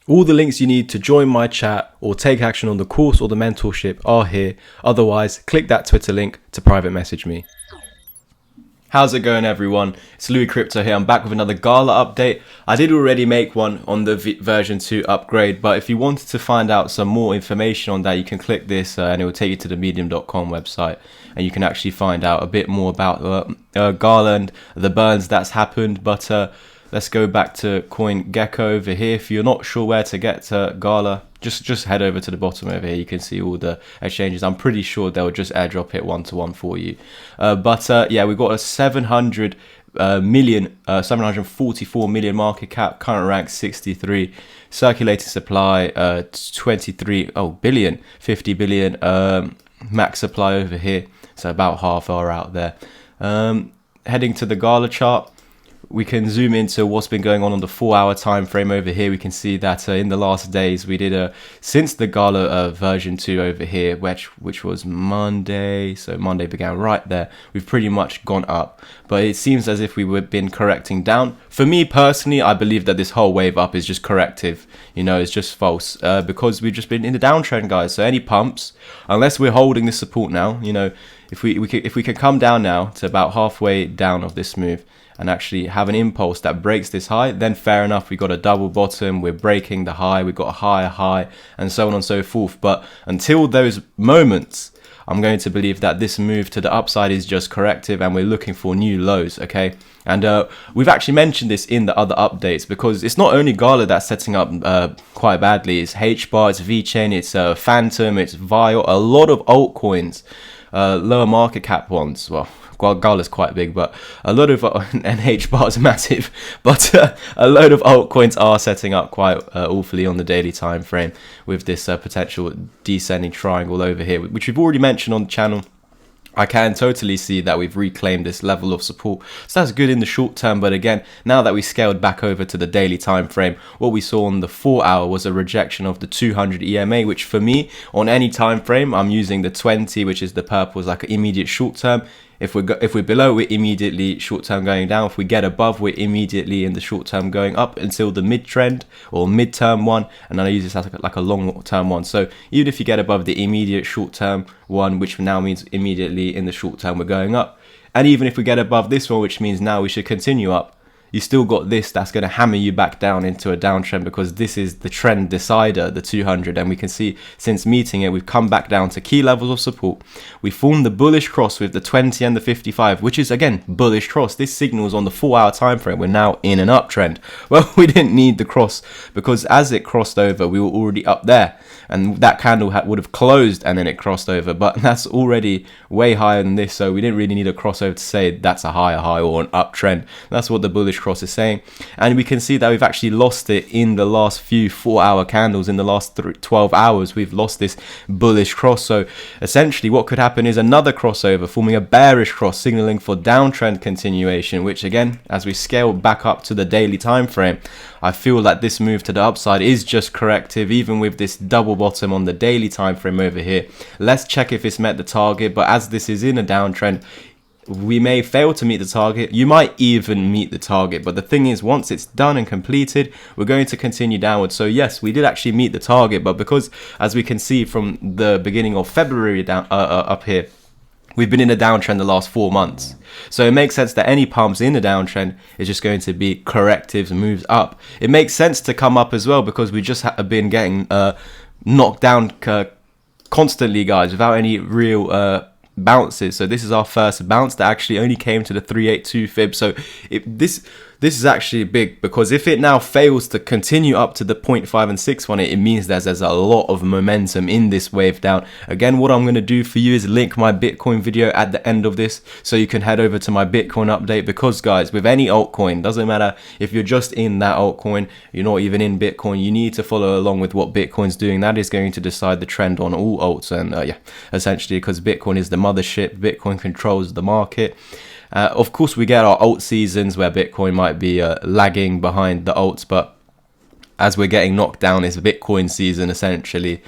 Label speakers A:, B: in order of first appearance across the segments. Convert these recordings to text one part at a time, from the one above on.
A: All the links you need to join my chat or take action on the course or the mentorship are here. Otherwise, click that Twitter link to private message me. How's it going, everyone? It's Louis Crypto here. I'm back with another Gala update. I did already make one on the version 2 upgrade, but if you wanted to find out some more information on that, you can click this and it will take you to the medium.com website, and you can actually find out a bit more about Gala and the burns that's happened. But let's go back to CoinGecko over here. If you're not sure where to get to Gala, just head over to the bottom over here. You can see all the exchanges. I'm pretty sure they'll just airdrop it one-to-one for you. Yeah, we've got a 744 million market cap, current rank 63, circulating supply 23 billion, 50 billion max supply over here. So about half are out there. Heading to the Gala chart, we can zoom into what's been going on the 4-hour time frame over here. We can see that in the last days we did since the Gala version 2 over here, which was Monday. So Monday began right there. We've pretty much gone up, but it seems as if we've been correcting down. For me personally, I believe that this whole wave up is just corrective. It's just false because we've just been in the downtrend, guys. So any pumps, unless we're holding this support now, if we can come down now to about halfway down of this move and actually have an impulse that breaks this high, then fair enough, we got a double bottom, we're breaking the high, we got a higher high, and so on and so forth. But until those moments, I'm going to believe that this move to the upside is just corrective and we're looking for new lows, okay? And we've actually mentioned this in the other updates, because it's not only Gala that's setting up quite badly. It's HBAR, it's VeChain, it's Phantom, it's Vio, a lot of altcoins, lower market cap ones. Well, Gala's quite big, but a lot of and HBAR is massive, but a load of altcoins are setting up quite awfully on the daily time frame with this potential descending triangle over here, which we've already mentioned on the channel. I can totally see that we've reclaimed this level of support, so that's good in the short term. But again, now that we scaled back over to the daily time frame, what we saw on the 4-hour was a rejection of the 200 EMA, which for me, on any time frame, I'm using the 20, which is the purple, is like an immediate short term. If we're below, we're immediately short term going down. If we get above, we're immediately in the short term going up until the mid trend or mid-term one, and then I use this as like a long term one. So even if you get above the immediate short term one, which now means immediately in the short term we're going up, and even if we get above this one, which means now we should continue up, you still got this that's going to hammer you back down into a downtrend, because this is the trend decider, the 200, and we can see since meeting it, we've come back down to key levels of support. We formed the bullish cross with the 20 and the 55, which is again bullish cross. This signals on the 4-hour time frame we're now in an uptrend. Well, we didn't need the cross, because as it crossed over, we were already up there, and that candle would have closed and then it crossed over, but that's already way higher than this, so we didn't really need a crossover to say that's a higher high or an uptrend. That's what the bullish cross is saying, and we can see that we've actually lost it in the last few 4-hour candles. In the last 12 hours, we've lost this bullish cross. So essentially what could happen is another crossover forming a bearish cross, signaling for downtrend continuation, which again, as we scale back up to the daily time frame, I feel that this move to the upside is just corrective, even with this double bottom on the daily time frame over here. Let's check if it's met the target, but as this is in a downtrend, we may fail to meet the target. You might even meet the target, but the thing is, once it's done and completed, we're going to continue downwards. So yes, we did actually meet the target, but because, as we can see from the beginning of February down up here, we've been in a downtrend the last 4 months. So it makes sense that any pumps in a downtrend is just going to be correctives, moves up. It makes sense to come up as well, because we just have been getting knocked down constantly, guys, without any real bounces. So this is our first bounce that actually only came to the 382 fib. So this is actually big, because if it now fails to continue up to the 0.5 and 6 one, it means there's a lot of momentum in this wave down. Again, what I'm going to do for you is link my Bitcoin video at the end of this, so you can head over to my Bitcoin update, because guys, with any altcoin, doesn't matter if you're just in that altcoin, you're not even in Bitcoin, you need to follow along with what Bitcoin's doing. That is going to decide the trend on all alts. And yeah, essentially, because Bitcoin is the mothership, Bitcoin controls the market. Of course, we get our alt seasons where Bitcoin might be lagging behind the alts, but as we're getting knocked down, it's a Bitcoin season essentially.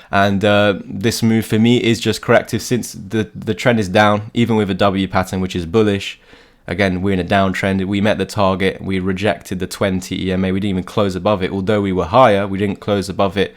A: And this move for me is just corrective, since the trend is down, even with a W pattern, which is bullish. Again, we're in a downtrend. We met the target. We rejected the 20 EMA. We didn't even close above it. Although we were higher, we didn't close above it.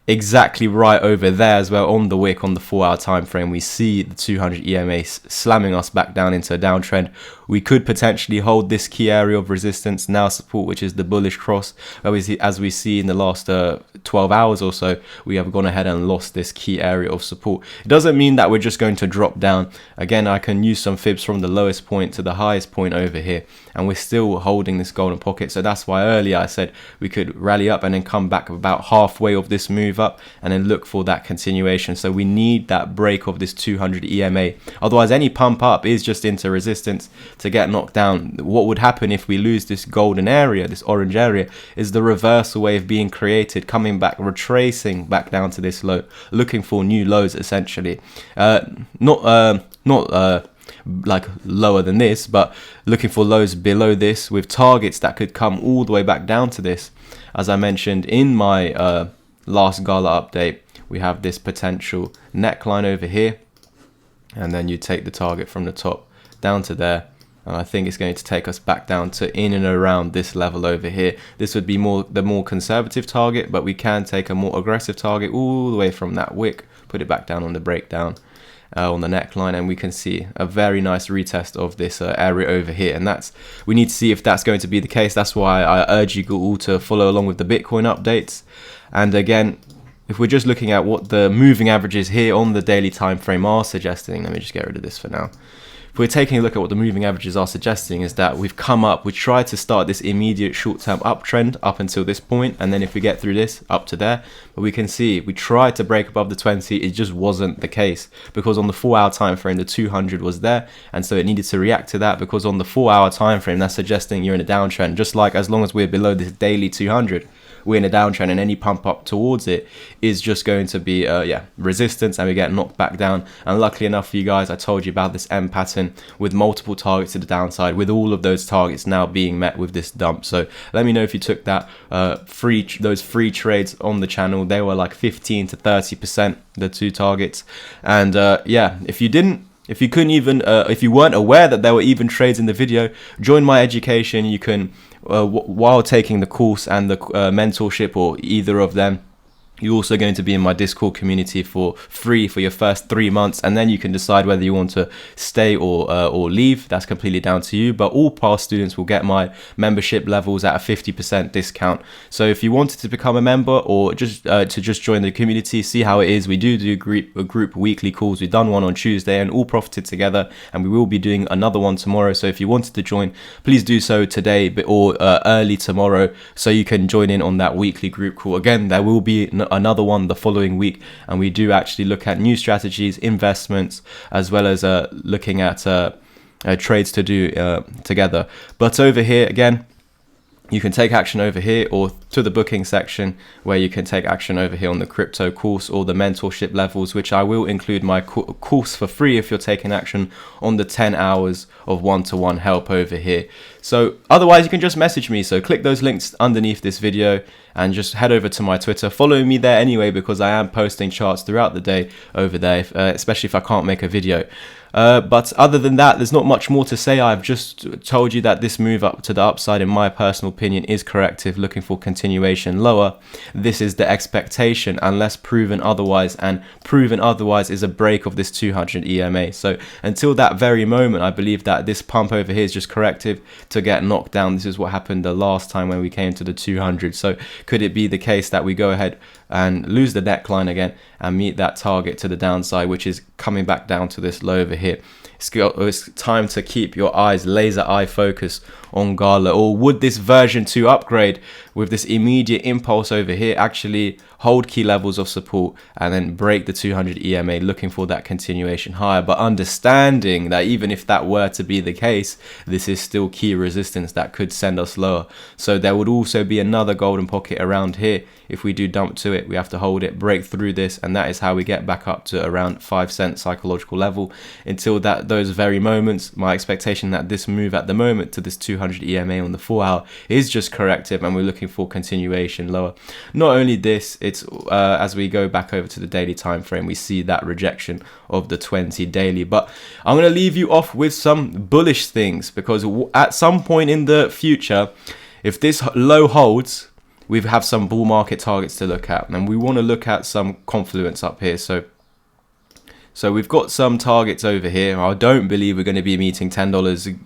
A: Exactly right over there as well on the wick on the 4-hour time frame. We see the 200 EMA slamming us back down into a downtrend. We could potentially hold this key area of resistance, now support, which is the bullish cross. As we see in the last 12 hours or so, we have gone ahead and lost this key area of support. It doesn't mean that we're just going to drop down. Again, I can use some fibs from the lowest point to the highest point over here, and we're still holding this golden pocket. So that's why earlier I said we could rally up and then come back about halfway of this move up and then look for that continuation. So we need that break of this 200 EMA. Otherwise, any pump up is just into resistance to get knocked down. What would happen if we lose this golden area, this orange area, is the reversal wave being created, coming back, retracing back down to this low, looking for new lows essentially. Not like lower than this, but looking for lows below this with targets that could come all the way back down to this. As I mentioned in my last Gala update, we have this potential neckline over here, and then you take the target from the top down to there, and I think it's going to take us back down to in and around this level over here. This would be the more conservative target, but we can take a more aggressive target all the way from that wick, put it back down on the breakdown on the neckline, and we can see a very nice retest of this area over here. And we need to see if that's going to be the case. That's why I urge you all to follow along with the Bitcoin updates. And again, if we're just looking at what the moving averages here on the daily time frame are suggesting, let me just get rid of this for now. If we're taking a look at what the moving averages are suggesting, is that we've come up, we tried to start this immediate short-term uptrend up until this point, and then if we get through this up to there, but we can see we tried to break above the 20, it just wasn't the case, because on the 4-hour time frame the 200 was there, and so it needed to react to that, because on the 4-hour time frame that's suggesting you're in a downtrend. Just like as long as we're below this daily 200, we're in a downtrend, and any pump up towards it is just going to be resistance, and we get knocked back down. And luckily enough for you guys, I told you about this M pattern with multiple targets to the downside, with all of those targets now being met with this dump. So let me know if you took that those free trades on the channel. They were like 15 to 30%, the two targets. And if you didn't, if you couldn't even, if you weren't aware that there were even trades in the video, join my education. You can, while taking the course and the mentorship, or either of them, you're also going to be in my Discord community for free for your first 3 months, and then you can decide whether you want to stay or leave. That's completely down to you. But all past students will get my membership levels at a 50% discount. So if you wanted to become a member, or just join the community, see how it is. We do group weekly calls. We've done one on Tuesday and all profited together, and we will be doing another one tomorrow. So if you wanted to join, please do so today or early tomorrow, so you can join in on that weekly group call. Again, there will be another one the following week, and we do actually look at new strategies, investments, as well as looking at trades to do together. But over here again, you can take action over here, or to the booking section, where you can take action over here on the crypto course or the mentorship levels, which I will include my course for free if you're taking action on the 10 hours of one-to-one help over here. So otherwise you can just message me. So click those links underneath this video and just head over to my Twitter. Follow me there anyway, because I am posting charts throughout the day over there, especially if I can't make a video. But other than that, there's not much more to say. I've just told you that this move up to the upside, in my personal opinion, is corrective, looking for continuation lower. This is the expectation, unless proven otherwise, and proven otherwise is a break of this 200 EMA. So until that very moment, I believe that this pump over here is just corrective to get knocked down. This is what happened the last time when we came to the 200. So could it be the case that we go ahead and lose the neckline again and meet that target to the downside, which is coming back down to this low over here? It's time to keep your eyes laser eye focused on Gala. Or would this version 2 upgrade with this immediate impulse over here actually hold key levels of support and then break the 200 EMA, looking for that continuation higher, but understanding that even if that were to be the case, this is still key resistance that could send us lower. So there would also be another golden pocket around here if we do dump to it, we have to hold it, break through this, and that is how we get back up to around 5 cent psychological level. Until those very moments, my expectation that this move at the moment to this 200 EMA on the 4 hour is just corrective, and we're looking for continuation lower. Not only this, it's as we go back over to the daily time frame, we see that rejection of the 20 daily. But I'm going to leave you off with some bullish things, because at some point in the future, if this low holds, we have some bull market targets to look at, and we want to look at some confluence up here. So we've got some targets over here. I don't believe we're going to be meeting $10.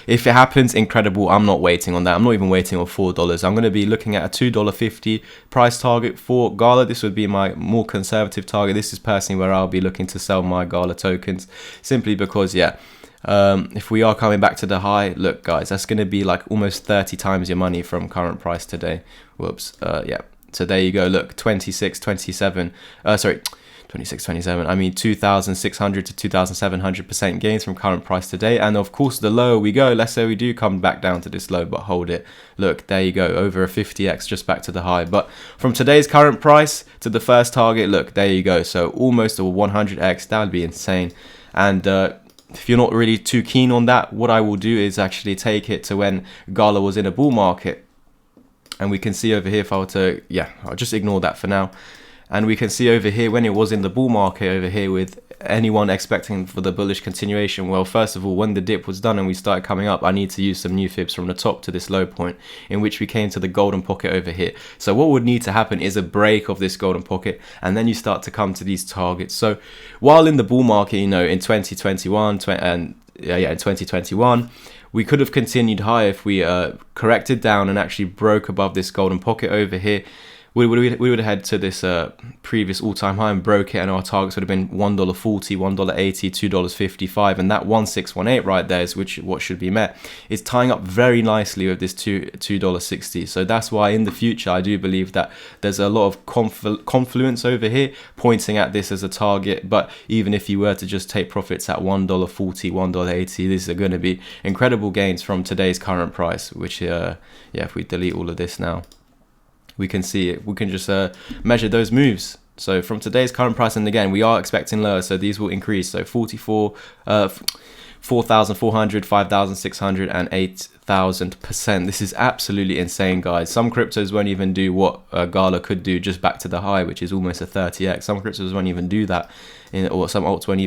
A: If it happens, incredible. I'm not waiting on that. I'm not even waiting on $4. I'm going to be looking at a $2.50 price target for Gala. This would be my more conservative target. This is personally where I'll be looking to sell my Gala tokens, simply because, if we are coming back to the high, look guys, that's going to be like almost 30 times your money from current price today. Whoops. So there you go. Look, 2627 I mean 2,600 to 2,700% gains from current price today. And of course, the lower we go, let's say we do come back down to this low but hold it, look, there you go, over a 50x just back to the high. But from today's current price to the first target, look, there you go, so almost a 100x. That would be insane. And if you're not really too keen on that, what I will do is actually take it to when Gala was in a bull market. And we can see over here, if I were to, I'll just ignore that for now. And we can see over here when it was in the bull market over here, with anyone expecting for the bullish continuation. Well, first of all, when the dip was done and we started coming up, I need to use some new fibs from the top to this low point, in which we came to the golden pocket over here. So what would need to happen is a break of this golden pocket, and then you start to come to these targets. So while in the bull market, in 2021 in 2021, we could have continued high if we corrected down and actually broke above this golden pocket over here. We would have head to this previous all-time high and broke it, and our targets would have been $1.40, $1.80, $2.55, and that 1618 right there is what should be met. It's tying up very nicely with this $2.60. So that's why in the future I do believe that there's a lot of confluence over here pointing at this as a target. But even if you were to just take profits at $1.40, $1.80, these are going to be incredible gains from today's current price. Which if we delete all of this now, we can see it. We can just measure those moves. So from today's current price, and again, we are expecting lower, so these will increase. So 4,400, 5,600, and 8,000%. This is absolutely insane, guys. Some cryptos won't even do what Gala could do just back to the high, which is almost a 30x. Some cryptos won't even do that, or some alts won't even